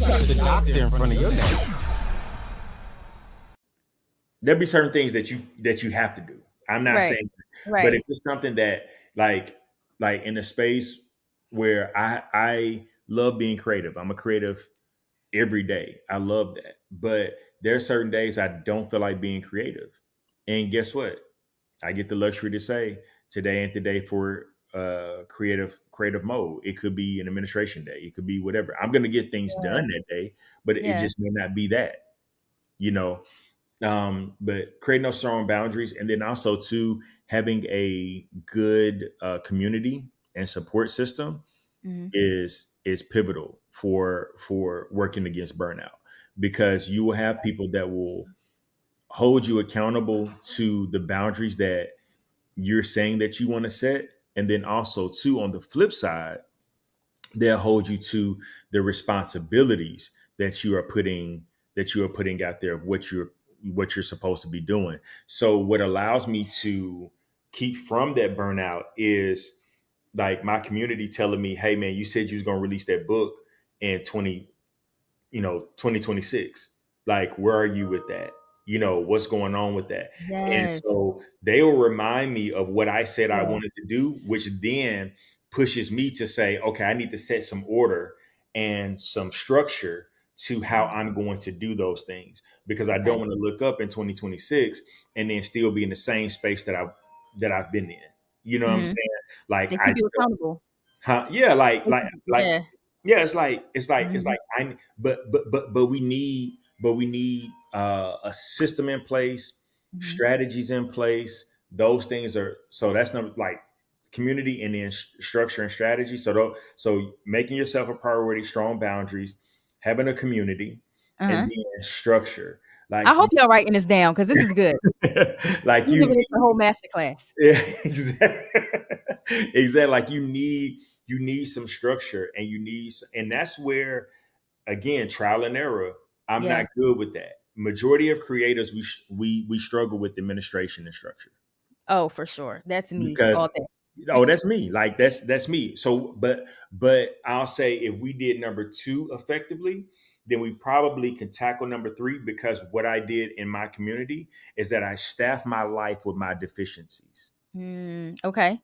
got the doctor in front of your name. There'll be certain things that you have to do. I'm not Right. saying, but if Right. it's something that like like in a space where I love being creative. I'm a creative every day. I love that. But there are certain days I don't feel like being creative. And guess what? I get the luxury to say today ain't the day for creative mode. It could be an administration day. It could be whatever. I'm gonna get things Yeah. done that day, but it Yeah. just may not be that, you know. But creating those strong boundaries, and then also too having a good community and support system Hmm. is pivotal for working against burnout, because you will have people that will hold you accountable to the boundaries that you're saying that you want to set, and then also too on the flip side, they'll hold you to the responsibilities that you are putting out there of what you're supposed to be doing. So what allows me to keep from that burnout is like my community telling me, hey man, you said you was going to release that book in 2026. Like, where are you with that? What's going on with that? And Yes. so they will remind me of what I said I Yeah. wanted to do, which then pushes me to say, okay, I need to set some order and some structure to how Mhm. I'm going to do those things, because I don't Okay. want to look up in 2026 and then still be in the same space that I've been in. You know what I'm Hmm. saying? Like They I keep you accountable. Huh? Yeah, like They like keep you- like Yeah. yeah, it's Hmm. like I but we need a system in place, Hmm. strategies in place. Those things are so that's not like community, and then structure and strategy. So making yourself a priority, strong boundaries, having a community, and Uh-huh. then structure. I Like you hope y'all writing this down because this is good. like You you giving this a whole master class. yeah, exactly. Exactly. Like you need some structure, and and that's where again trial and error. I'm Yeah. not good with that. Majority of creators we struggle with administration and structure, Oh, for sure. That's me because all day. that's me. Like that's me. So but I'll say if we did number two effectively, then we probably can tackle number three, because what I did in my community is that I staffed my life with my deficiencies. Okay.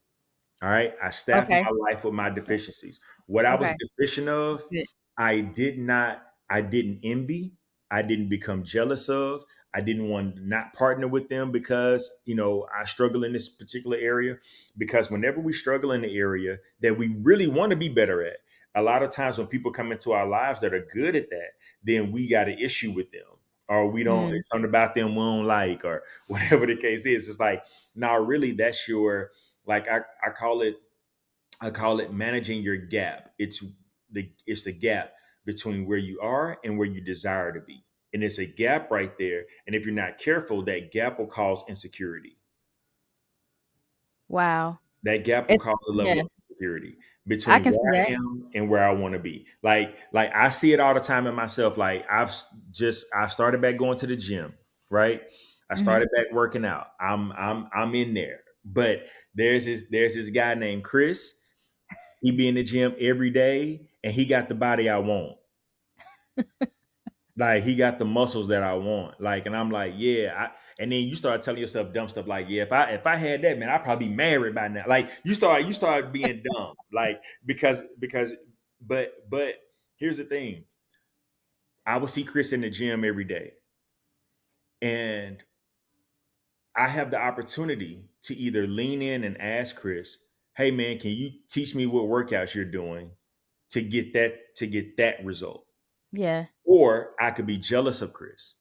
All right. I staffed Okay. my life with my deficiencies. What I was Okay. deficient of, That's good. I didn't envy. I didn't become jealous of. I didn't want to not partner with them because, I struggle in this particular area. Because whenever we struggle in the area that we really want to be better at, a lot of times when people come into our lives that are good at that, then we got an issue with them. Or we don't, Mm. it's something about them we don't like, or whatever the case is. It's like, no, really, that's your like I call it managing your gap. It's the gap between where you are and where you desire to be. And it's a gap right there. And if you're not careful, that gap will cause insecurity. Wow. That gap will It's cause a level yeah. of insecurity I between can see where that. I am and where I want to be. Like I see it all the time in myself. Like I started back going to the gym, right? I Hmm. started back working out. I'm in there. But there's this guy named Chris. He be in the gym every day, and he got the body I want. Like he got the muscles that I want. Like, and I'm like, yeah. And then you start telling yourself dumb stuff like, yeah, if I had that, man, I'd probably be married by now. Like you start being dumb. Like but here's the thing. I would see Chris in the gym every day, and I have the opportunity to either lean in and ask Chris, hey man, can you teach me what workouts you're doing to get that result? Yeah. Or I could be jealous of Chris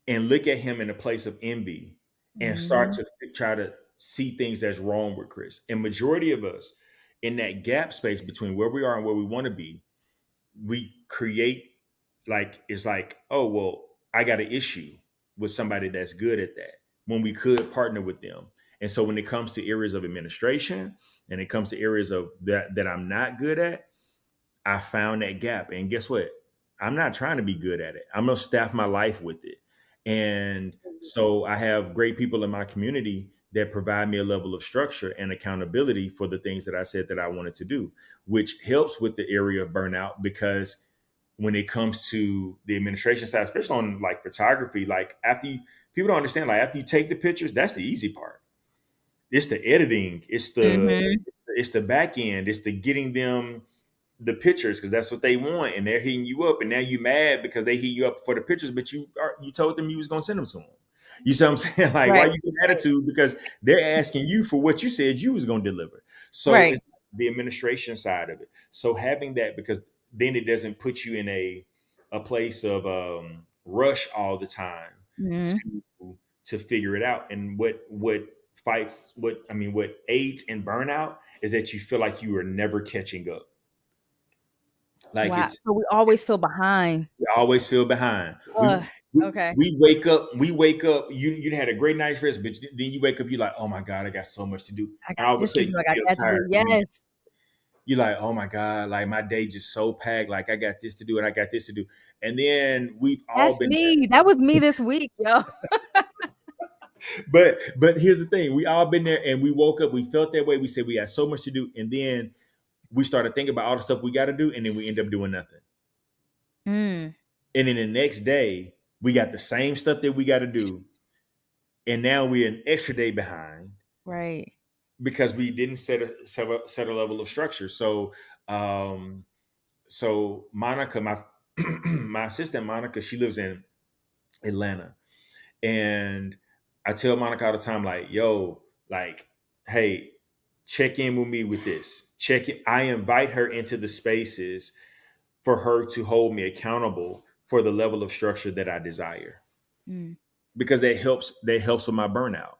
and look at him in a place of envy and start Hmm. to try to see things that's wrong with Chris. And majority of us in that gap space between where we are and where we want to be, we create like it's like, oh well, I got an issue with somebody that's good at that when we could partner with them. And so when it comes to areas of administration and it comes to areas of that I'm not good at, I found that gap. And guess what? I'm not trying to be good at it. I'm gonna staff my life with it. And so I have great people in my community that provide me a level of structure and accountability for the things that I said that I wanted to do, which helps with the area of burnout because when it comes to the administration side, especially on like photography. Like people don't understand, like after you take the pictures, that's the easy part. It's the editing, Mm-hmm. it's the back end, it's the getting them the pictures because that's what they want, and they're hitting you up, and now you mad because they hit you up for the pictures, but you told them you was gonna send them to them. You see what I'm saying? Like, why Right. you get attitude? Because they're asking you for what you said you was gonna deliver. So Right. it's the administration side of it. So having that, because then it doesn't put you in a place of rush all the time Mm-hmm. to figure it out. And what aids in burnout is that you feel like you are never catching up. Like Wow. it's So we always feel behind. you always feel behind. We Ugh. we, Okay. we wake up. We wake up. You had a great night's rest, but then you wake up. You're like, oh my god, I got so much to do, I and got all of a this to sudden do. you I got feel that to do. tired. Yes. You're like, oh my god, like my day just so packed. Like I got this to do, and I got this to do, and then we've all That's been there. me. That was me this week, yo. But here's the thing: we all been there, and we woke up. We felt that way. We said we had so much to do, and then we started thinking about all the stuff we got to do, and then we end up doing nothing. Mm, And then the next day, we got the same stuff that we got to do, and now we're an extra day behind right. because we didn't set a level of structure. Um, so Monica, my my assistant Monica, she lives in Atlanta, and I tell Monica all the time, like, yo, like, hey, check in with me with this. Check it. I invite her into the spaces for her to hold me accountable for the level of structure that I desire. Mm. Because that helps with my burnout.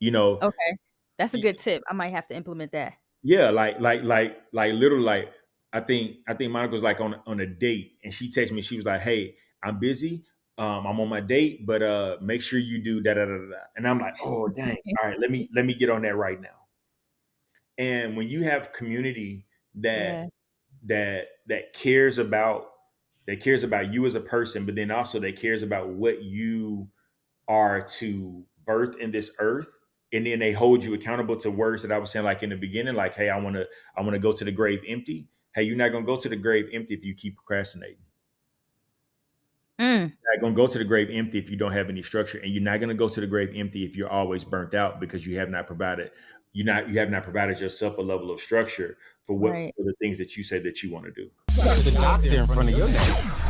You know, Okay. That's a good tip. I might have to implement that. yeah, like literally, like I think Monica was like on a date, and she texted me. She was like, "Hey, I'm busy. I'm on my date, but make sure you do da da da da." And I'm like, "Oh dang! All right, let me get on that right now." And when you have community Yeah. that cares about you as a person, but then also that cares about what you are to birth in this earth, and then they hold you accountable to words that I was saying, like in the beginning, like, hey, I want to go to the grave empty. Hey, you're not gonna go to the grave empty if you keep procrastinating. Mm, You're not gonna go to the grave empty if you don't have any structure, and you're not gonna go to the grave empty if you're always burnt out because you have not provided yourself a level of structure for right. the things that you say that you want to do. You got the doctor in front of your name.